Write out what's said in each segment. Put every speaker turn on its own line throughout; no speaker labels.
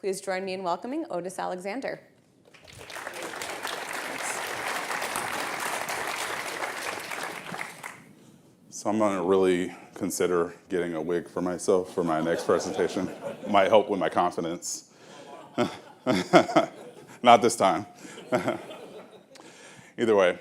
Please join me in welcoming Otis Alexander.
So I'm going to really consider getting a wig for myself for my next presentation. Might help with my confidence. Not this time. Either way,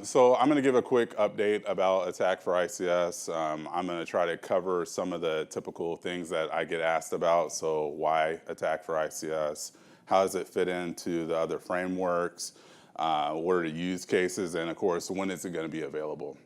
so I'm going to give a quick update about ATT&CK for ICS. I'm going to try to cover some of the typical things that I get asked about. So why ATT&CK for ICS? How does it fit into the other frameworks? What are the use cases? And of course, when is it going to be available?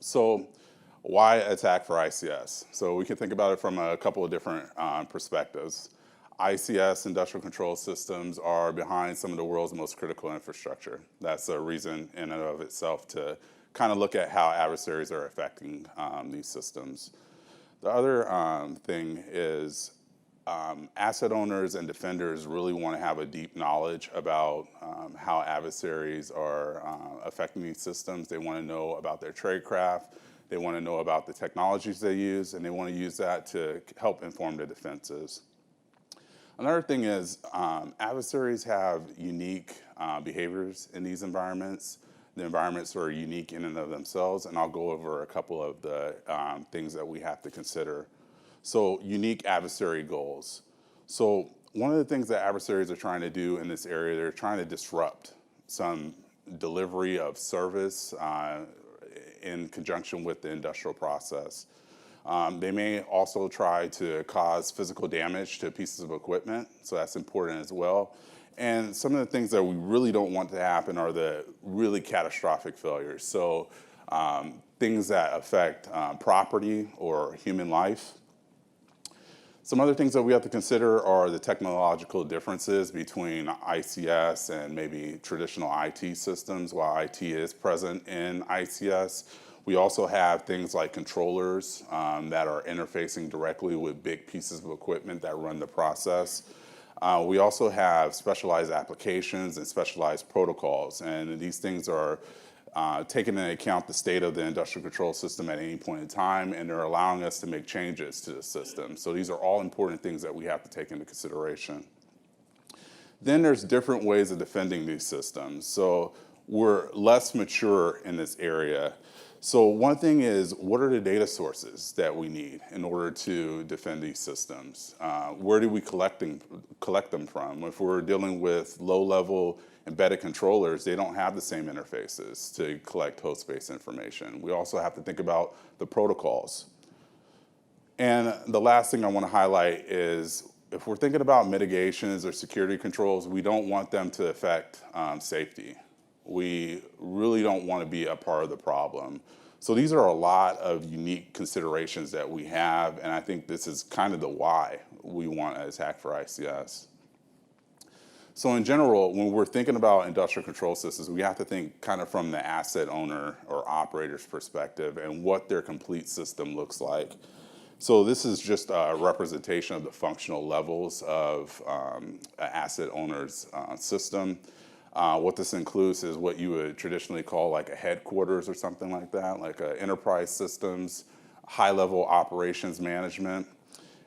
So why ATT&CK for ICS? So we can think about it from a couple of different perspectives. ICS, industrial control systems, are behind some of the world's most critical infrastructure. That's a reason in and of itself to kind of look at how adversaries are affecting these systems. The other thing is asset owners and defenders really want to have a deep knowledge about how adversaries are affecting these systems. They want to know about their tradecraft. They want to know about the technologies they use, and they want to use that to help inform their defenses. Another thing is adversaries have unique behaviors in these environments. The environments are unique in and of themselves, and I'll go over a couple of the things that we have to consider. So unique adversary goals. So one of the things that adversaries are trying to do in this area, they're trying to disrupt some delivery of service in conjunction with the industrial process. They may also try to cause physical damage to pieces of equipment, so that's important as well. And some of the things that we really don't want to happen are the really catastrophic failures. So things that affect property or human life. Some other things that we have to consider are the technological differences between ICS and maybe traditional IT systems. While IT is present in ICS, we also have things like controllers that are interfacing directly with big pieces of equipment that run the process. We also have specialized applications and specialized protocols, and these things are taking into account the state of the industrial control system at any point in time, and they're allowing us to make changes to the system. So these are all important things that we have to take into consideration. Then there's different ways of defending these systems. So we're less mature in this area. So one thing is, what are the data sources that we need in order to defend these systems? Where do we collect them from? If we're dealing with low-level embedded controllers, they don't have the same interfaces to collect host-based information. We also have to think about the protocols. And the last thing I want to highlight is, if we're thinking about mitigations or security controls, we don't want them to affect safety. We really don't want to be a part of the problem. So these are a lot of unique considerations that we have, and I think this is kind of the why we want an ATT&CK for ICS. So in general, when we're thinking about industrial control systems, we have to think kind of from the asset owner or operator's perspective and what their complete system looks like. So this is just a representation of the functional levels of an asset owner's system. What this includes is what you would traditionally call like a headquarters or something like that, like enterprise systems, high-level operations management.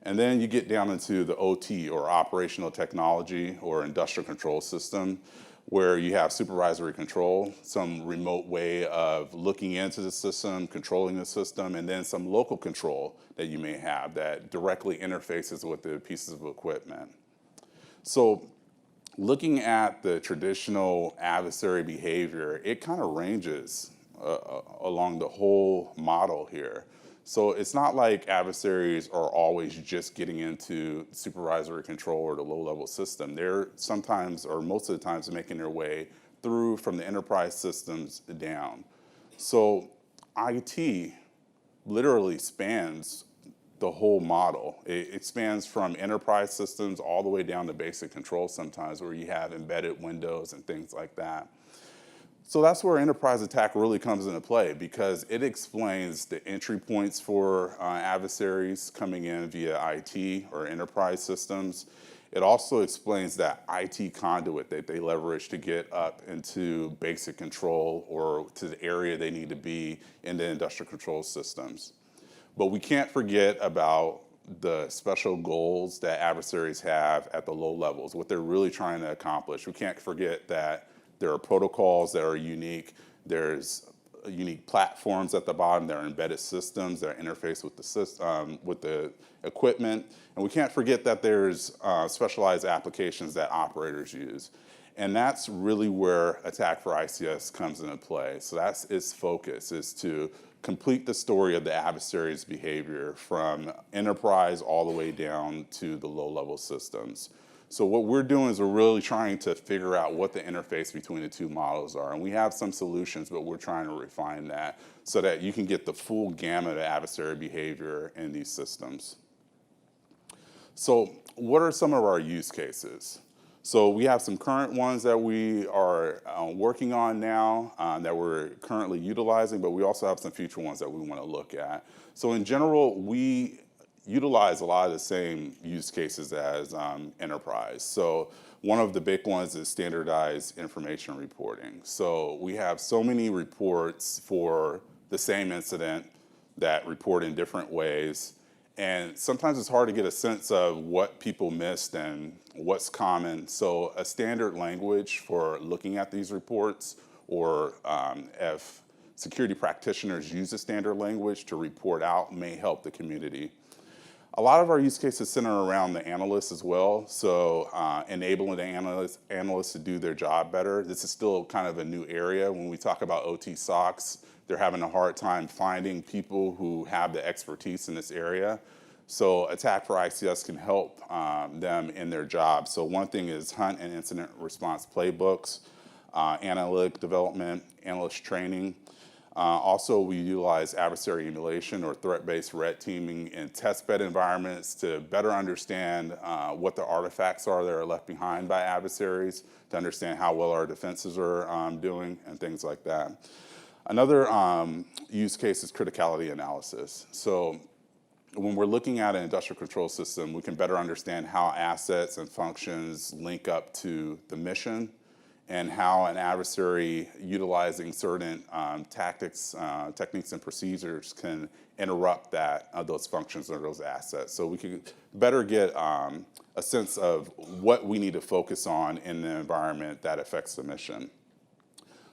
And then you get down into the OT, or operational technology, or industrial control system, where you have supervisory control, some remote way of looking into the system, controlling the system, and then some local control that you may have that directly interfaces with the pieces of equipment. So looking at the traditional adversary behavior, it kind of ranges along the whole model here. So it's not like adversaries are always just getting into supervisory control or the low-level system. They're sometimes, or most of the times, making their way through from the enterprise systems down. So IT literally spans the whole model. It spans from enterprise systems all the way down to basic control sometimes, where you have embedded windows and things like that. So that's where enterprise attack really comes into play, because it explains the entry points for adversaries coming in via IT or enterprise systems. It also explains that IT conduit that they leverage to get up into basic control or to the area they need to be in the industrial control systems. But we can't forget about the special goals that adversaries have at the low levels, what they're really trying to accomplish. We can't forget that there are protocols that are unique. There's unique platforms at the bottom. There are embedded systems that interface with the system, with the equipment. And we can't forget that there's specialized applications that operators use. And that's really where Attack for ICS comes into play. So that's its focus, is to complete the story of the adversary's behavior from enterprise all the way down to the low-level systems. So what we're doing is we're really trying to figure out what the interface between the two models are. And we have some solutions, but we're trying to refine that so that you can get the full gamut of adversary behavior in these systems. So what are some of our use cases? So we have some current ones that we are working on now that we're currently utilizing, but we also have some future ones that we want to look at. So in general, we utilize a lot of the same use cases as enterprise. So one of the big ones is standardized information reporting. So we have so many reports for the same incident that report in different ways. And sometimes it's hard to get a sense of what people missed and what's common. So a standard language for looking at these reports, or if security practitioners use a standard language to report out, may help the community. A lot of our use cases center around the analysts as well, so enabling the analysts to do their job better. This is still kind of a new area. When we talk about OT SOCs, they're having a hard time finding people who have the expertise in this area. So Attack for ICS can help them in their job. So one thing is hunt and incident response playbooks, analytic development, analyst training. Also, we utilize adversary emulation or threat-based red teaming in testbed environments to better understand what the artifacts are that are left behind by adversaries, to understand how well our defenses are doing, and things like that. Another use case is criticality analysis. So when we're looking at an industrial control system, we can better understand how assets and functions link up to the mission, and how an adversary utilizing certain tactics, techniques, and procedures can interrupt those functions or those assets. So we can better get a sense of what we need to focus on in the environment that affects the mission.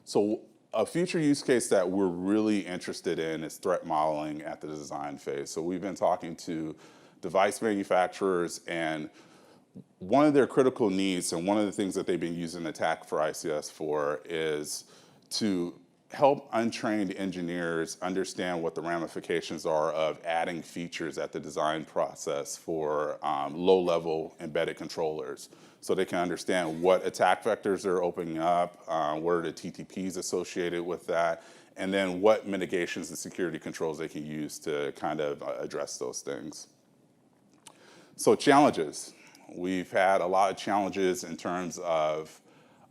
So a future use case that we're really interested in is threat modeling at the design phase. So we've been talking to device manufacturers, and one of their critical needs, and one of the things that they've been using Attack for ICS for, is to help untrained engineers understand what the ramifications are of adding features at the design process for low-level embedded controllers. So they can understand what attack vectors they're opening up, what are the TTPs associated with that, and then what mitigations and security controls they can use to kind of address those things. So challenges. We've had a lot of challenges in terms of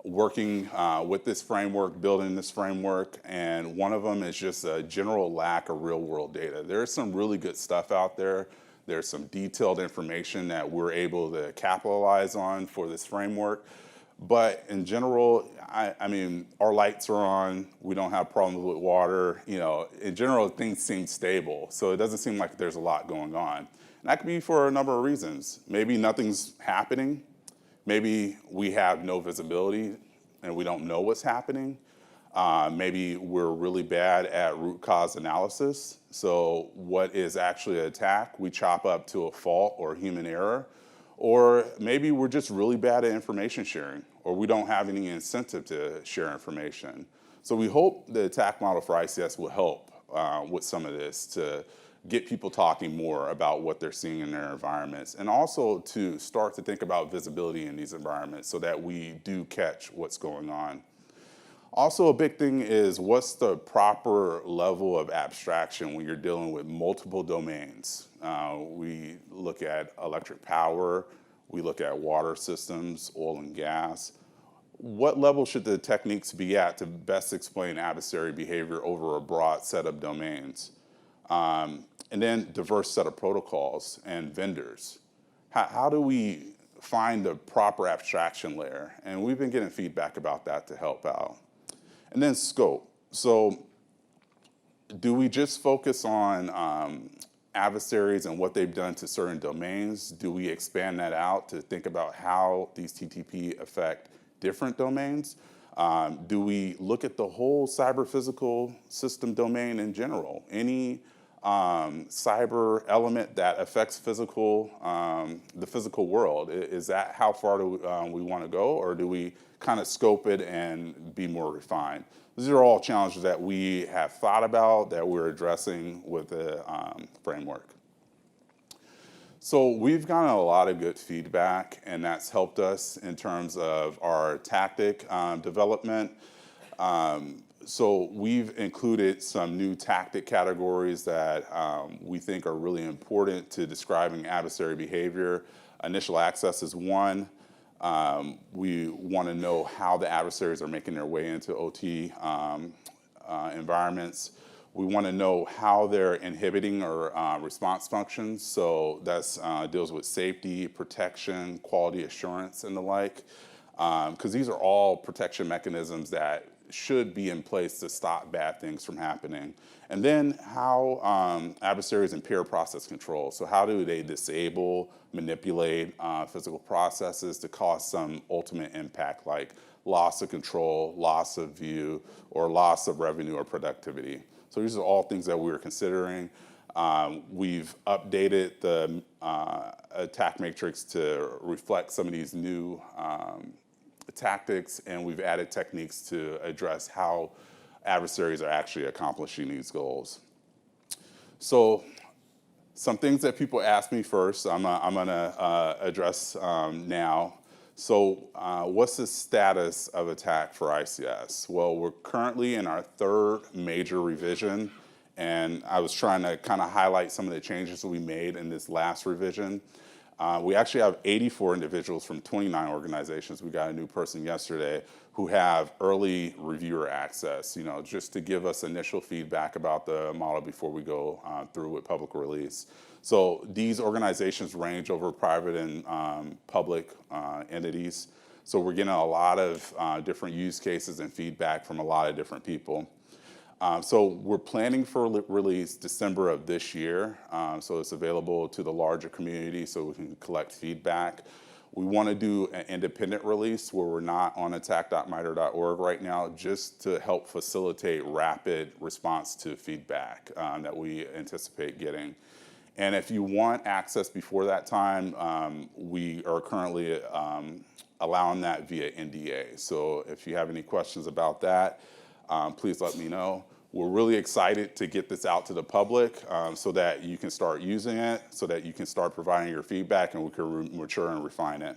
working with this framework, building this framework, and one of them is just a general lack of real-world data. There's some really good stuff out there. There's some detailed information that we're able to capitalize on for this framework. But in general, I mean, our lights are on. We don't have problems with water. You know, in general, things seem stable. So it doesn't seem like there's a lot going on. And that could be for a number of reasons. Maybe nothing's happening. Maybe we have no visibility and we don't know what's happening. Maybe we're really bad at root cause analysis. So what is actually an attack, we chop up to a fault or human error. Or maybe we're just really bad at information sharing, or we don't have any incentive to share information. So we hope the attack model for ICS will help with some of this, to get people talking more about what they're seeing in their environments, and also to start to think about visibility in these environments so that we do catch what's going on. Also, a big thing is, what's the proper level of abstraction when you're dealing with multiple domains? We look at electric power, we look at water systems, oil and gas. What level should the techniques be at to best explain adversary behavior over a broad set of domains? And then diverse set of protocols and vendors. How do we find the proper abstraction layer? And we've been getting feedback about that to help out. And then scope. So do we just focus on adversaries and what they've done to certain domains, do we expand that out to think about how these TTP affect different domains? Do we look at the whole cyber physical system domain in general? Any cyber element that affects the physical world, is that how far do we want to go, or do we kind of scope it and be more refined? These are all challenges that we have thought about, that we're addressing with the framework. So we've gotten a lot of good feedback, and that's helped us in terms of our tactic development. So we've included some new tactic categories that we think are really important to describing adversary behavior. Initial access is one. We want to know how the adversaries are making their way into OT environments. We want to know how they're inhibiting or response functions. So that's deals with safety, protection, quality assurance, and the like. Because these are all protection mechanisms that should be in place to stop bad things from happening. And then how adversaries impair process control. So how do they disable, manipulate physical processes to cause some ultimate impact, like loss of control, loss of view, or loss of revenue or productivity. So these are all things that we were considering. We've updated the attack matrix to reflect some of these new tactics, and we've added techniques to address how adversaries are actually accomplishing these goals. So some things that people ask me first, I'm gonna address now. So what's the status of attack for ICS? Well, we're currently in our third major revision, and I was trying to kind of highlight some of the changes that we made in this last revision. We actually have 84 individuals from 29 organizations. We got a new person yesterday who have early reviewer access, just to give us initial feedback about the model before we go through with public release. So these organizations range over private and public entities. So we're getting a lot of different use cases and feedback from a lot of different people. So we're planning for release December of this year. So it's available to the larger community so we can collect feedback. We want to do an independent release where we're not on attack.mitre.org right now, just to help facilitate rapid response to feedback that we anticipate getting. And if you want access before that time, we are currently allowing that via NDA. So if you have any questions about that, please let me know. We're really excited to get this out to the public so that you can start using it, so that you can start providing your feedback, and we can mature and refine it.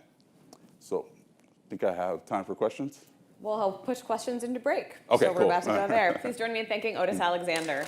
So I think I have time for questions.
We'll push questions into break.
Okay,
so we're
cool.
about to go there. Please join me in thanking Otis Alexander.